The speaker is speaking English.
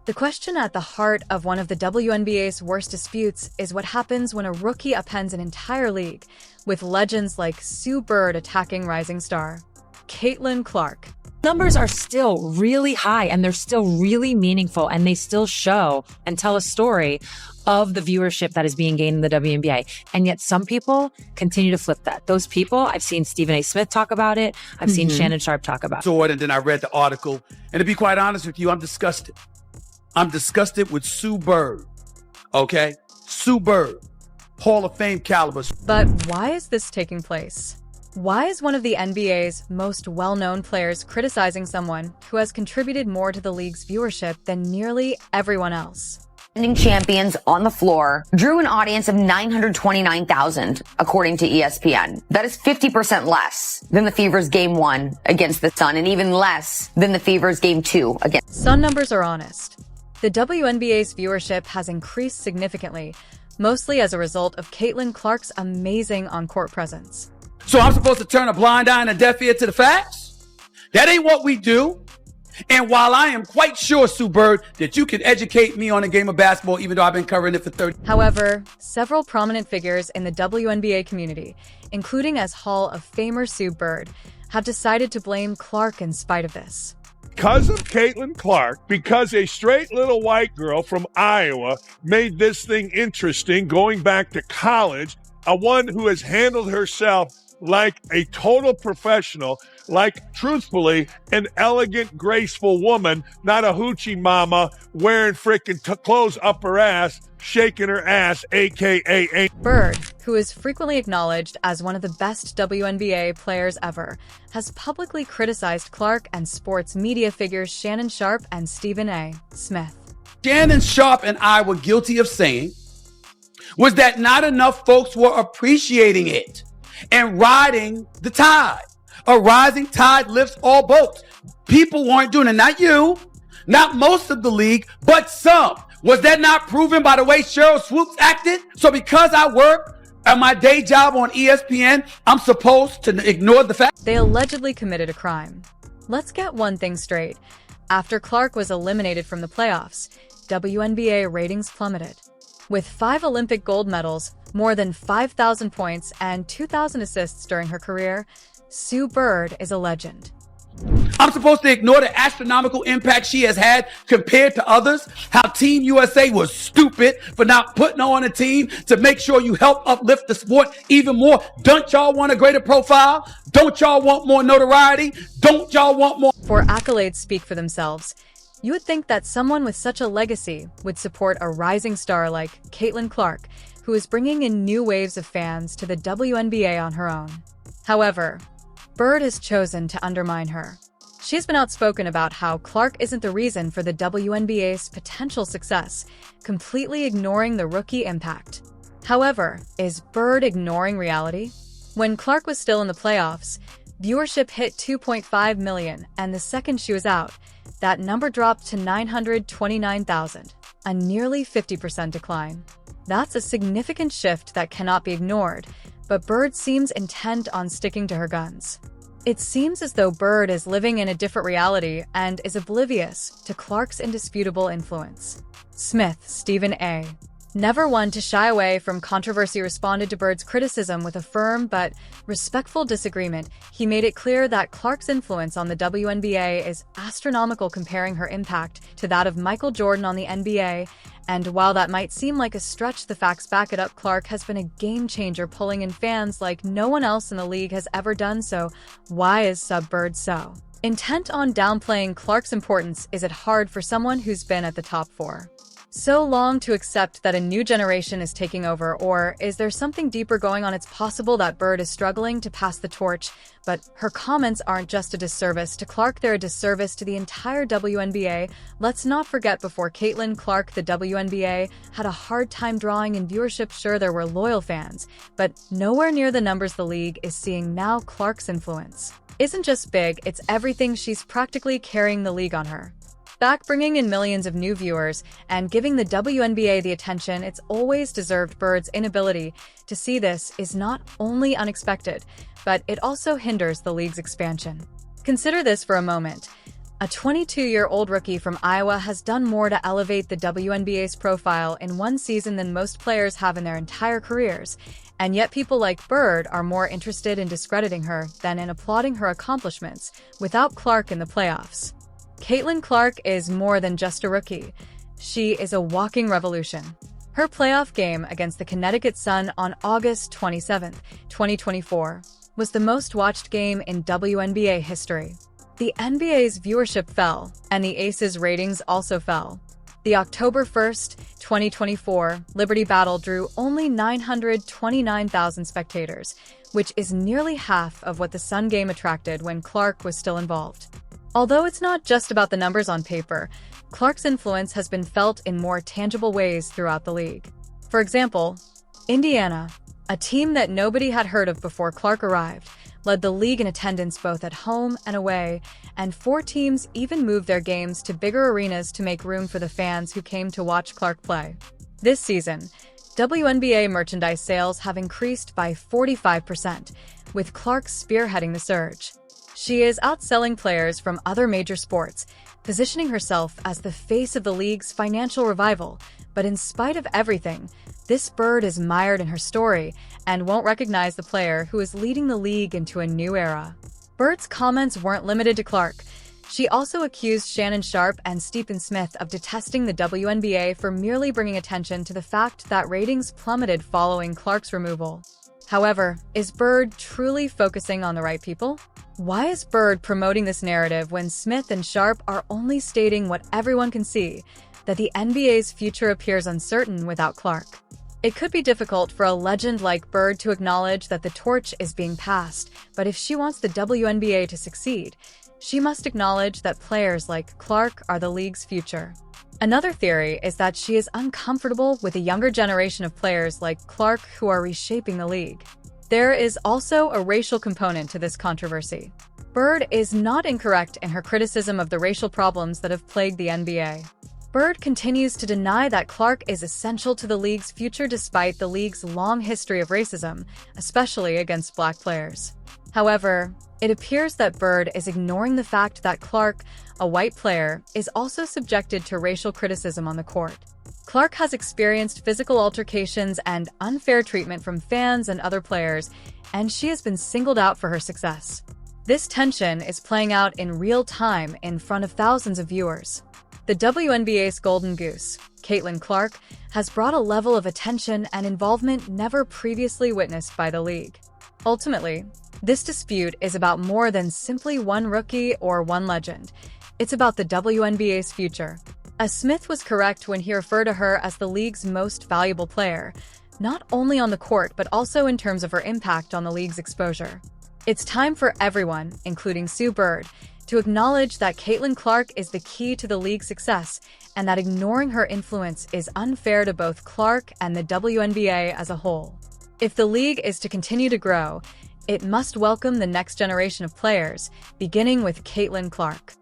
The question at the heart of one of the WNBA's worst disputes is what happens when a rookie upends an entire league, with legends like Sue Bird attacking rising star Caitlin Clark. Numbers are still really high and they're still really meaningful, and they still show and tell a story of the viewership that is being gained in the WNBA. And yet some people continue to flip that. Those people, I've seen Stephen A. Smith talk about it. I've seen Shannon Sharpe talk about it. And then I read the article. And to be quite honest with you, I'm disgusted. I'm disgusted with Sue Bird. Okay? Sue Bird. Hall of Fame caliber. But why is this taking place? Why is one of the NBA's most well-known players criticizing someone who has contributed more to the league's viewership than nearly everyone else? Champions on the floor drew an audience of 929,000, according to ESPN. That is 50% less than the Fever's Game 1 against the Sun, and even less than the Fever's Game 2 against... Sun numbers are honest. The WNBA's viewership has increased significantly, mostly as a result of Caitlin Clark's amazing on-court presence. So I'm supposed to turn a blind eye and a deaf ear to the facts? That ain't what we do. And while I am quite sure, Sue Bird, that you can educate me on a game of basketball, even though I've been covering it for 30 years. However, several prominent figures in the WNBA community, including as Hall of Famer Sue Bird, have decided to blame Clark in spite of this. Because of Caitlin Clark, because a straight little white girl from Iowa made this thing interesting going back to college, a one who has handled herself like a total professional, like, truthfully, an elegant, graceful woman, not a hoochie mama wearing frickin' clothes up her ass, shaking her ass, a.k.a. Bird, who is frequently acknowledged as one of the best WNBA players ever, has publicly criticized Clark and sports media figures Shannon Sharpe and Stephen A. Smith. Shannon Sharpe and I were guilty of saying was that not enough folks were appreciating it and riding the tide. A rising tide lifts all boats. People weren't doing it. Not you, not most of the league, but some. Was that not proven by the way Cheryl Swoops acted? So because I work at my day job on ESPN, I'm supposed to ignore the fact? They allegedly committed a crime. Let's get one thing straight. After Clark was eliminated from the playoffs, WNBA ratings plummeted. With 5 Olympic gold medals, more than 5,000 points, and 2,000 assists during her career, Sue Bird is a legend. I'm supposed to ignore the astronomical impact she has had compared to others? How Team USA was stupid for not putting her on a team to make sure you help uplift the sport even more? Don't y'all want a greater profile? Don't y'all want more notoriety? Don't y'all want more? For accolades speak for themselves. You would think that someone with such a legacy would support a rising star like Caitlin Clark, who is bringing in new waves of fans to the WNBA on her own. However, Bird has chosen to undermine her. She has been outspoken about how Clark isn't the reason for the WNBA's potential success, completely ignoring the rookie impact. However, is Bird ignoring reality? When Clark was still in the playoffs, viewership hit 2.5 million, and the second she was out, that number dropped to 929,000, a nearly 50% decline. That's a significant shift that cannot be ignored, but Bird seems intent on sticking to her guns. It seems as though Bird is living in a different reality and is oblivious to Clark's indisputable influence. Smith, Stephen A., never one to shy away from controversy, responded to Bird's criticism with a firm but respectful disagreement. He made it clear that Clark's influence on the WNBA is astronomical, comparing her impact to that of Michael Jordan on the NBA. And while that might seem like a stretch, the facts back it up. Clark has been a game-changer, pulling in fans like no one else in the league has ever done so. Why is Bird so intent on downplaying Clark's importance? Is it hard for someone who's been at the top for so long to accept that a new generation is taking over, or is there something deeper going on? It's possible that Bird is struggling to pass the torch, but her comments aren't just a disservice to Clark, they're a disservice to the entire WNBA. Let's not forget, before Caitlin Clark, the WNBA had a hard time drawing in viewership. Sure, there were loyal fans, but nowhere near the numbers the league is seeing now. Clark's influence isn't just big, it's everything. She's practically carrying the league on her back, bringing in millions of new viewers and giving the WNBA the attention it's always deserved. Bird's inability to see this is not only unexpected, but it also hinders the league's expansion. Consider this for a moment. A 22-year-old rookie from Iowa has done more to elevate the WNBA's profile in one season than most players have in their entire careers, and yet people like Bird are more interested in discrediting her than in applauding her accomplishments without Clark in the playoffs. Caitlin Clark is more than just a rookie. She is a walking revolution. Her playoff game against the Connecticut Sun on August 27, 2024, was the most-watched game in WNBA history. The NBA's viewership fell, and the Aces' ratings also fell. The October 1st, 2024 Liberty Battle drew only 929,000 spectators, which is nearly half of what the Sun game attracted when Clark was still involved. Although it's not just about the numbers on paper, Clark's influence has been felt in more tangible ways throughout the league. For example, Indiana, a team that nobody had heard of before Clark arrived, led the league in attendance both at home and away, and 4 teams even moved their games to bigger arenas to make room for the fans who came to watch Clark play. This season, WNBA merchandise sales have increased by 45%, with Clark spearheading the surge. She is outselling players from other major sports, positioning herself as the face of the league's financial revival. But in spite of everything, this Bird is mired in her story and won't recognize the player who is leading the league into a new era. Bird's comments weren't limited to Clark. She also accused Shannon Sharpe and Stephen Smith of detesting the WNBA for merely bringing attention to the fact that ratings plummeted following Clark's removal. However, is Bird truly focusing on the right people? Why is Bird promoting this narrative when Smith and Sharpe are only stating what everyone can see, that the NBA's future appears uncertain without Clark? It could be difficult for a legend like Bird to acknowledge that the torch is being passed, but if she wants the WNBA to succeed, she must acknowledge that players like Clark are the league's future. Another theory is that she is uncomfortable with a younger generation of players like Clark who are reshaping the league. There is also a racial component to this controversy. Bird is not incorrect in her criticism of the racial problems that have plagued the NBA. Bird continues to deny that Clark is essential to the league's future despite the league's long history of racism, especially against Black players. However, it appears that Bird is ignoring the fact that Clark, a white player, is also subjected to racial criticism on the court. Clark has experienced physical altercations and unfair treatment from fans and other players, and she has been singled out for her success. This tension is playing out in real time in front of thousands of viewers. The WNBA's Golden Goose, Caitlin Clark, has brought a level of attention and involvement never previously witnessed by the league. Ultimately, this dispute is about more than simply one rookie or one legend. It's about the WNBA's future. Smith was correct when he referred to her as the league's most valuable player, not only on the court but also in terms of her impact on the league's exposure. It's time for everyone, including Sue Bird, to acknowledge that Caitlin Clark is the key to the league's success and that ignoring her influence is unfair to both Clark and the WNBA as a whole. If the league is to continue to grow, it must welcome the next generation of players, beginning with Caitlin Clark.